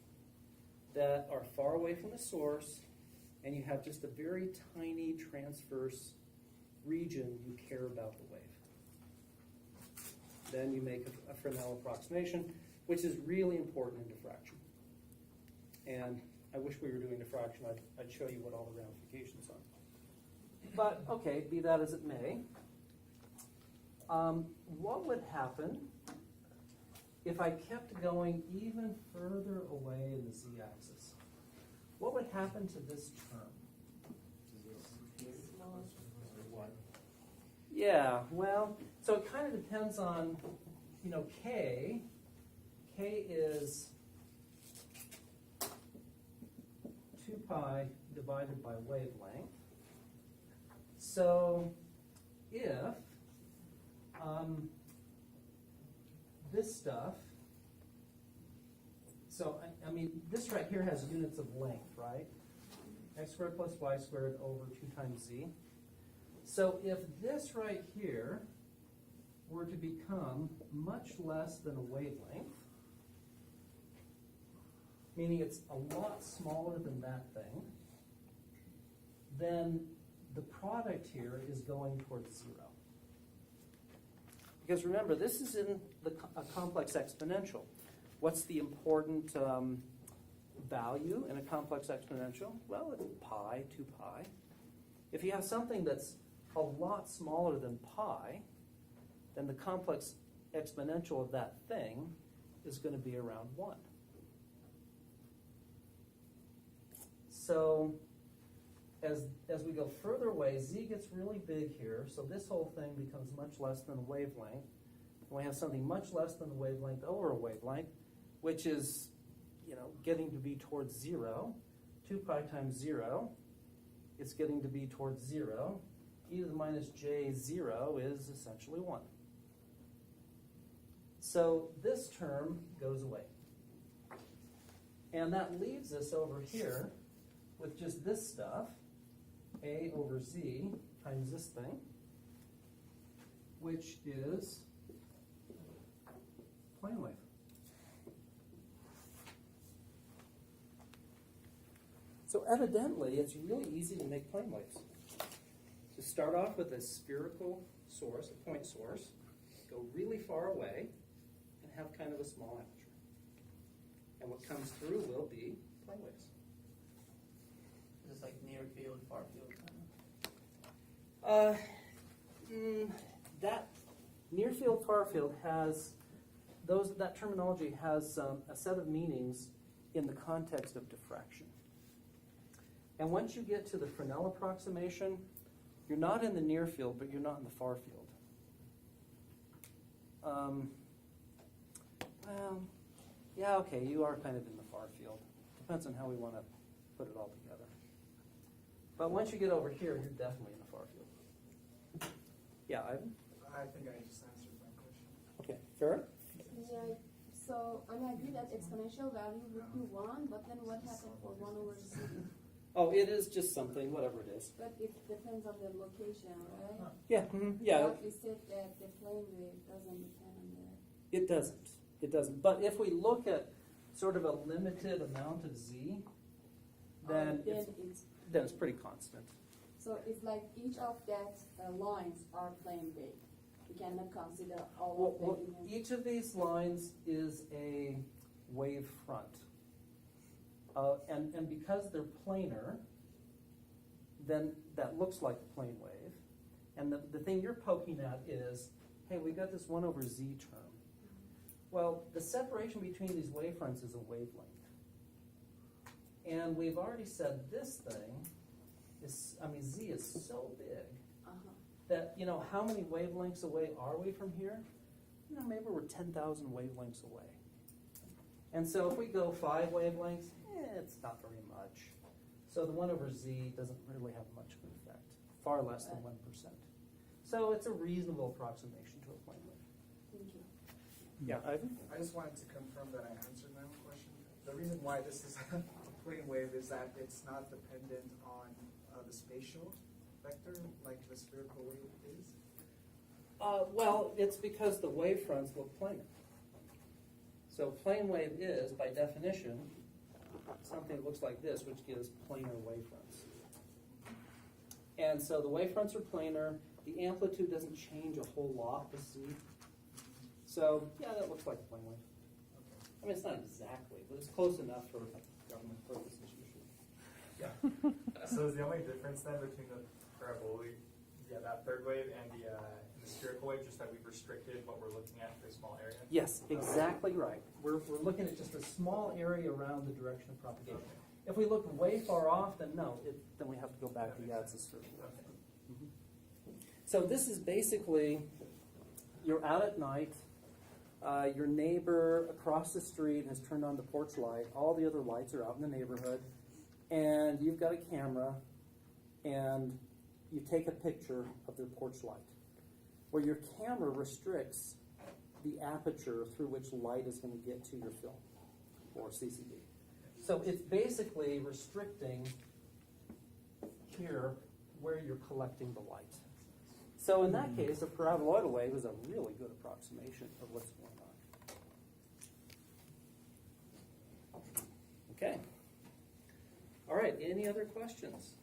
[SPEAKER 1] that are far away from the source, and you have just a very tiny transverse region you care about the wave. Then you make a Fresnel approximation, which is really important in diffraction. And I wish we were doing diffraction. I'd show you what all the ramifications are. But okay, be that as it may, what would happen if I kept going even further away in the z-axis? What would happen to this term? Yeah, well, so it kind of depends on, k. K is 2 pi divided by wavelength. So if this stuff, so I mean, this right here has units of length, right? X squared plus y squared over 2 times z. So if this right here were to become much less than a wavelength, meaning it's a lot smaller than that thing, then the product here is going towards 0. Because remember, this is in a complex exponential. What's the important value in a complex exponential? Well, it's pi, 2 pi. If you have something that's a lot smaller than pi, then the complex exponential of that thing is going to be around 1. So as we go further away, z gets really big here, so this whole thing becomes much less than a wavelength. And we have something much less than a wavelength over a wavelength, which is, getting to be towards 0. 2 pi times 0, it's getting to be towards 0. E to the minus j 0 is essentially 1. So this term goes away. And that leaves us over here with just this stuff, a over z times this thing, which is plane wave. So evidently, it's really easy to make plane waves. Just start off with a spherical source, a point source, go really far away, and have kind of a small aperture. And what comes through will be plane waves.
[SPEAKER 2] It's like near field, far field kind of.
[SPEAKER 1] That near field, far field has that terminology has a set of meanings in the context of diffraction. And once you get to the Fresnel approximation, you're not in the near field, but you're not in the far field. Well, yeah, okay, you are kind of in the far field. Depends on how we want to put it all together. But once you get over here, you're definitely in the far field. Yeah, Ivan?
[SPEAKER 4] I think I just answered my question.
[SPEAKER 1] Okay, Farrah?
[SPEAKER 3] Right, so, I agree that exponential value would be 1, but then what happened for 1 over z?
[SPEAKER 1] Oh, it is just something, whatever it is.
[SPEAKER 3] But it depends on the location, right?
[SPEAKER 1] Yeah, yeah,
[SPEAKER 3] But we said that the plane wave doesn't depend on the,
[SPEAKER 1] it doesn't. It doesn't. But if we look at sort of a limited amount of z, then it's pretty constant.
[SPEAKER 3] so it's like each of that lines are plane wave. We cannot consider all of
[SPEAKER 1] Well,
[SPEAKER 3] them. in a-
[SPEAKER 1] each of these lines is a wave front. And because they're planar, then that looks like a plane wave. And the thing you're poking at is, hey, we got this 1 over z term. Well, the separation between these wave fronts is a wavelength. And we've already said this thing is, z is so big
[SPEAKER 3] Uh-huh.
[SPEAKER 1] that, how many wavelengths away are we from here? Maybe we're 10,000 wavelengths away. And so if we go 5 wavelengths, it's not very much. So the 1 over z doesn't really have much of an effect, far less than 1%. So it's a reasonable approximation to a plane wave.
[SPEAKER 3] Thank you.
[SPEAKER 1] Yeah, Ivan?
[SPEAKER 7] I just wanted to confirm that I answered my own question. The reason why this is a plane wave is that it's not dependent on the spatial vector like the spherical wave is.
[SPEAKER 1] Well, it's because the wave fronts look planar. So plane wave is, by definition, something that looks like this, which gives planar wave fronts. And so the wave fronts are planar. The amplitude doesn't change a whole lot with z. So, yeah, that looks like a plane wave. I mean, it's not exactly, but it's close enough for government purposes usually.
[SPEAKER 5] So is the only difference then between the parabolic, that third wave and the spherical wave, just that we've restricted what we're looking at for a small area?
[SPEAKER 1] Yes, exactly right. We're looking at just a small area around the direction of propagation. If we look way far off, then no, then we have to go back to, it's a spherical wave. Mhm. So this is basically, you're out at night, your neighbor across the street has turned on the porch light, all the other lights are out in the neighborhood, and you've got a camera, and you take a picture of their porch light, where your camera restricts the aperture through which light is going to get to your film, or CCD. So it's basically restricting here where you're collecting the light. So in that case, a paraboloidal wave is a really good approximation of what's going on. Okay. All right, any other questions?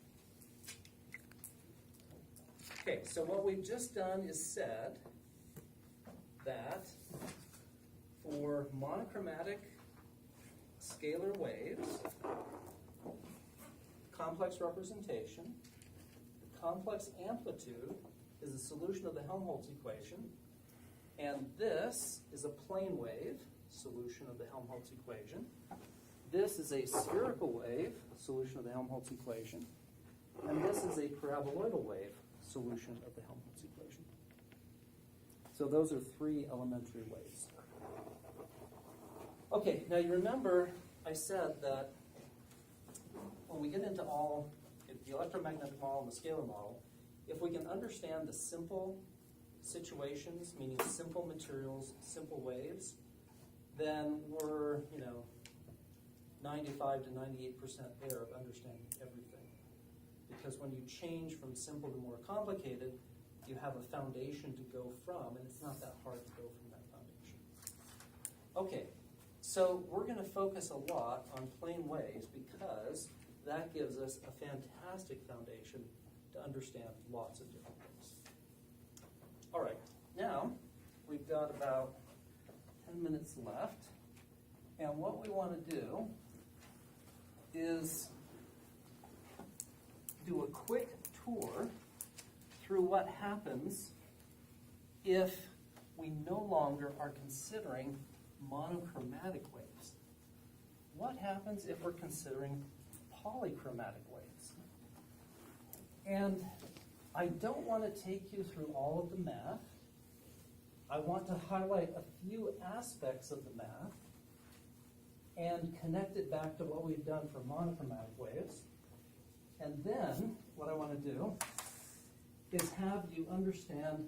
[SPEAKER 1] Okay, so what we've just done is said that for monochromatic scalar waves, complex representation, the complex amplitude is a solution of the Helmholtz equation, and this is a plane wave, solution of the Helmholtz equation. This is a spherical wave, solution of the Helmholtz equation, and this is a paraboloidal wave, solution of the Helmholtz equation. So those are 3 elementary waves. Okay, now you remember I said that when we get into all the electromagnetic model and the scalar model, if we can understand the simple situations, meaning simple materials, simple waves, then we're, 95 to 98% there of understanding everything. Because when you change from simple to more complicated, you have a foundation to go from, and it's not that hard to go from that foundation. Okay, so we're going to focus a lot on plane waves because that gives us a fantastic foundation to understand lots of different things. All right, now we've got about 10 minutes left, and what we want to do is do a quick tour through what happens if we no longer are considering monochromatic waves. What happens if we're considering polychromatic waves? And I don't want to take you through all of the math. I want to highlight a few aspects of the math and connect it back to what we've done for monochromatic waves. And then what I want to do is have you understand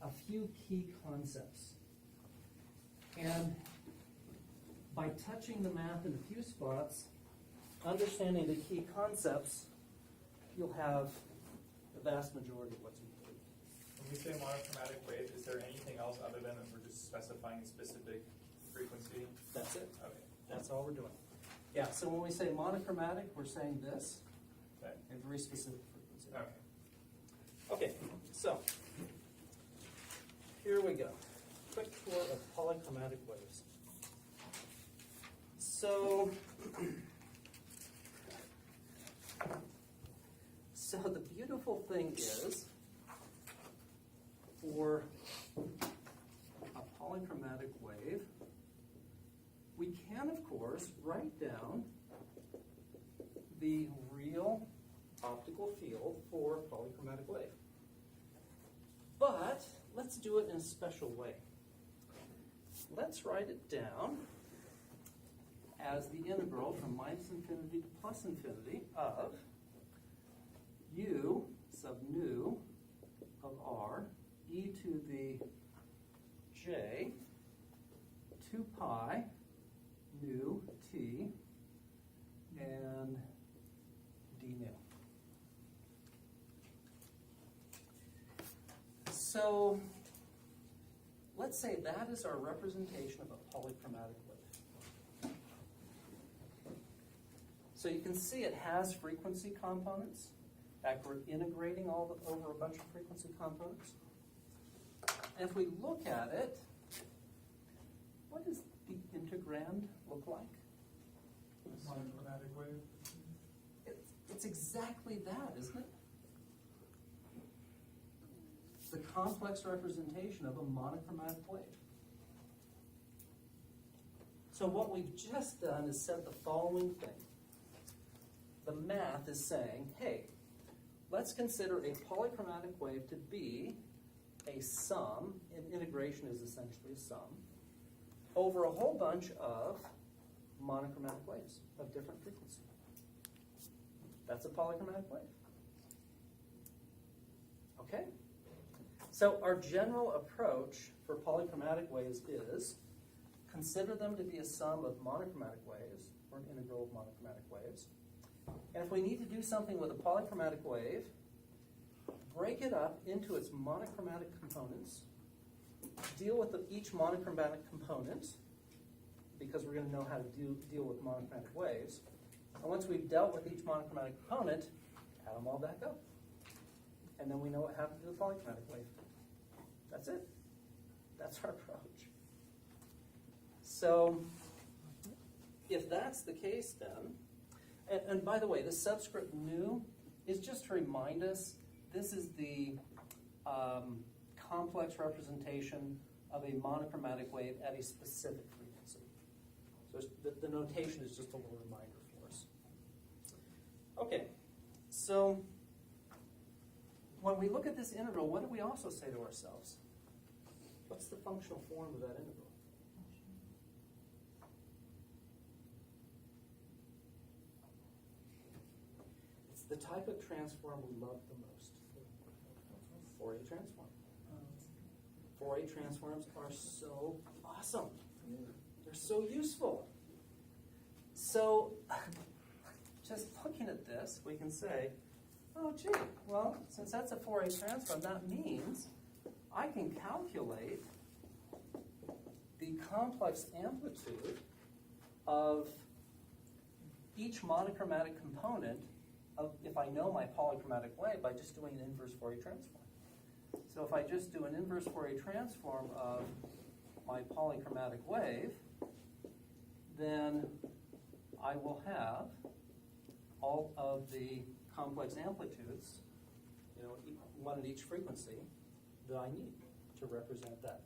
[SPEAKER 1] a few key concepts. And by touching the math in a few spots, understanding the key concepts, you'll have the vast majority of what's included.
[SPEAKER 5] When we say monochromatic wave, is there anything else other than that we're just specifying specific frequency?
[SPEAKER 1] That's it.
[SPEAKER 5] Okay.
[SPEAKER 1] That's all we're doing. Yeah, so when we say monochromatic, we're saying this,
[SPEAKER 5] Okay.
[SPEAKER 1] a very specific frequency.
[SPEAKER 5] Okay.
[SPEAKER 1] Okay, so here we go. Quick tour of polychromatic waves. So, the beautiful thing is, for a polychromatic wave, we can, of course, write down the real optical field for a polychromatic wave. But let's do it in a special way. Let's write it down as the integral from minus infinity to plus infinity of u sub nu of r e to the j 2 pi nu t and d nu. So let's say that is our representation of a polychromatic wave. So you can see it has frequency components. In fact, we're integrating over a bunch of frequency components. And if we look at it, what does the integrand look like?
[SPEAKER 5] Monochromatic wave.
[SPEAKER 1] It's exactly that, isn't it? The complex representation of a monochromatic wave. So what we've just done is said the following thing. The math is saying, hey, let's consider a polychromatic wave to be a sum, and integration is essentially a sum, over a whole bunch of monochromatic waves of different frequency. That's a polychromatic wave. Okay? So our general approach for polychromatic waves is consider them to be a sum of monochromatic waves, or an integral of monochromatic waves. And if we need to do something with a polychromatic wave, break it up into its monochromatic components, deal with each monochromatic component, because we're going to know how to deal with monochromatic waves. And once we've dealt with each monochromatic component, add them all back up. And then we know what happened to the polychromatic wave. That's it. That's our approach. So, if that's the case then, and by the way, the subscript nu is just to remind us, this is the complex representation of a monochromatic wave at a specific frequency. So the notation is just a little reminder for us. Okay, so when we look at this integral, what do we also say to ourselves? What's the functional form of that integral? It's the type of transform we love the most. Fourier transform. Fourier transforms are so awesome. They're so useful. So, just looking at this, we can say, oh, gee, well, since that's a Fourier transform, that means I can calculate the complex amplitude of each monochromatic component of, if I know my polychromatic wave, by just doing an inverse Fourier transform. So if I just do an inverse Fourier transform of my polychromatic wave, then I will have all of the complex amplitudes, one at each frequency, that I need to represent that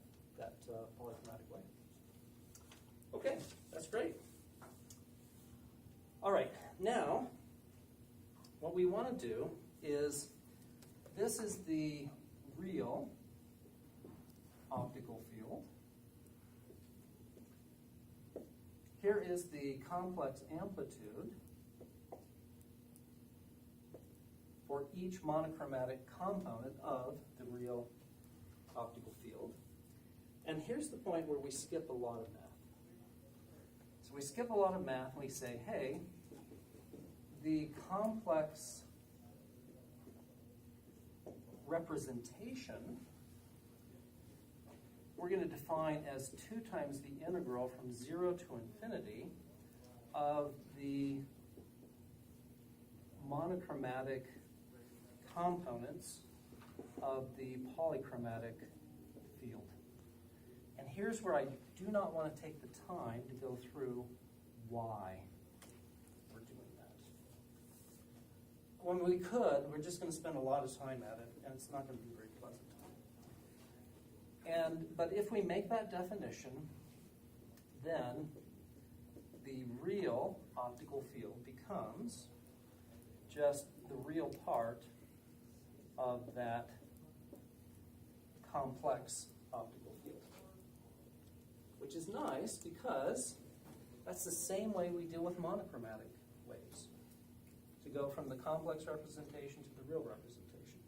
[SPEAKER 1] polychromatic wave. Okay, that's great. All right, now what we want to do is, this is the real optical field. Here is the complex amplitude for each monochromatic component of the real optical field. And here's the point where we skip a lot of math. So we skip a lot of math and we say, hey, the complex representation we're going to define as 2 times the integral from 0 to infinity of the monochromatic components of the polychromatic field. And here's where I do not want to take the time to go through why we're doing that. When we could, we're just going to spend a lot of time at it, and it's not going to be a very pleasant time. But if we make that definition, then the real optical field becomes just the real part of that complex optical field. Which is nice because that's the same way we deal with monochromatic waves, to go from the complex representation to the real representation.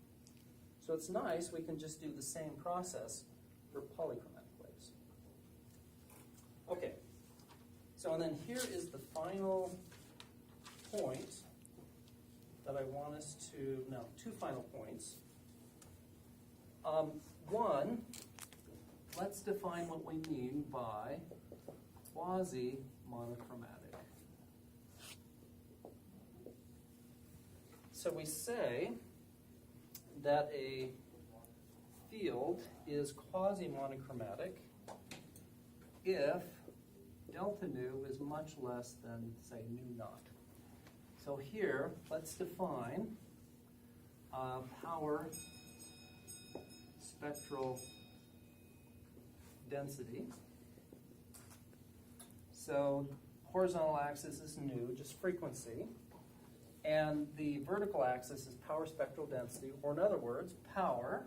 [SPEAKER 1] So it's nice we can just do the same process for polychromatic waves. Okay, so and then here is the final point that I want us to, no, 2 final points. One, let's define what we mean by quasi-monochromatic. So we say that a field is quasi-monochromatic if delta nu is much less than, say, nu naught. So here, let's define power spectral density. So horizontal axis is nu, just frequency, and the vertical axis is power spectral density, or in other words, power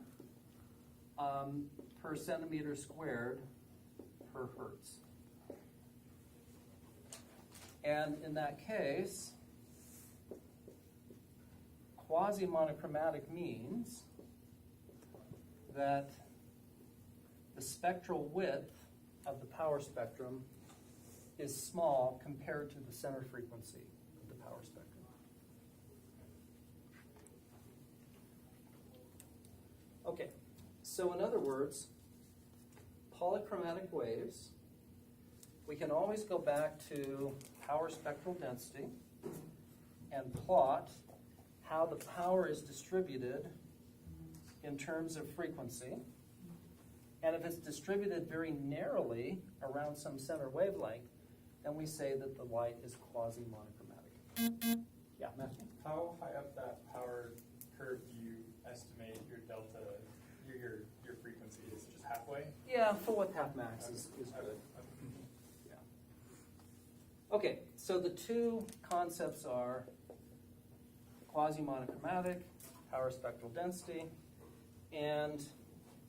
[SPEAKER 1] per centimeter squared per hertz. And in that case, quasi-monochromatic means that the spectral width of the power spectrum is small compared to the center frequency of the power spectrum. Okay, so in other words, polychromatic waves, we can always go back to power spectral density and plot how the power is distributed in terms of frequency. And if it's distributed very narrowly around some center wavelength, then we say that the light is quasi-monochromatic. Yeah, Matthew?
[SPEAKER 5] How high up that power curve do you estimate your delta, your frequency is? Just halfway?
[SPEAKER 1] Yeah, full width half max is good. Yeah. Okay, so the 2 concepts are quasi-monochromatic, power spectral density, and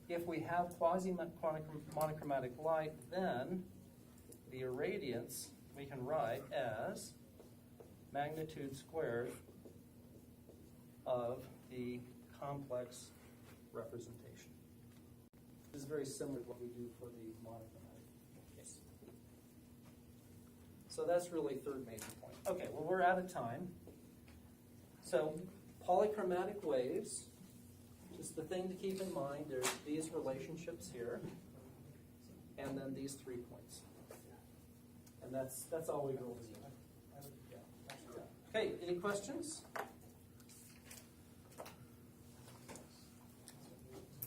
[SPEAKER 1] if we have quasi-monochromatic light, then the irradiance we can write as magnitude squared of the complex representation. This is very similar to what we do for the monochromatic case. So that's really 3rd major point. Okay, well, we're out of time. So polychromatic waves, just the thing to keep in mind, there's these relationships here, and then these 3 points. And that's all we really need. Okay, any questions?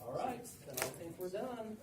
[SPEAKER 1] All right, then I think we're done.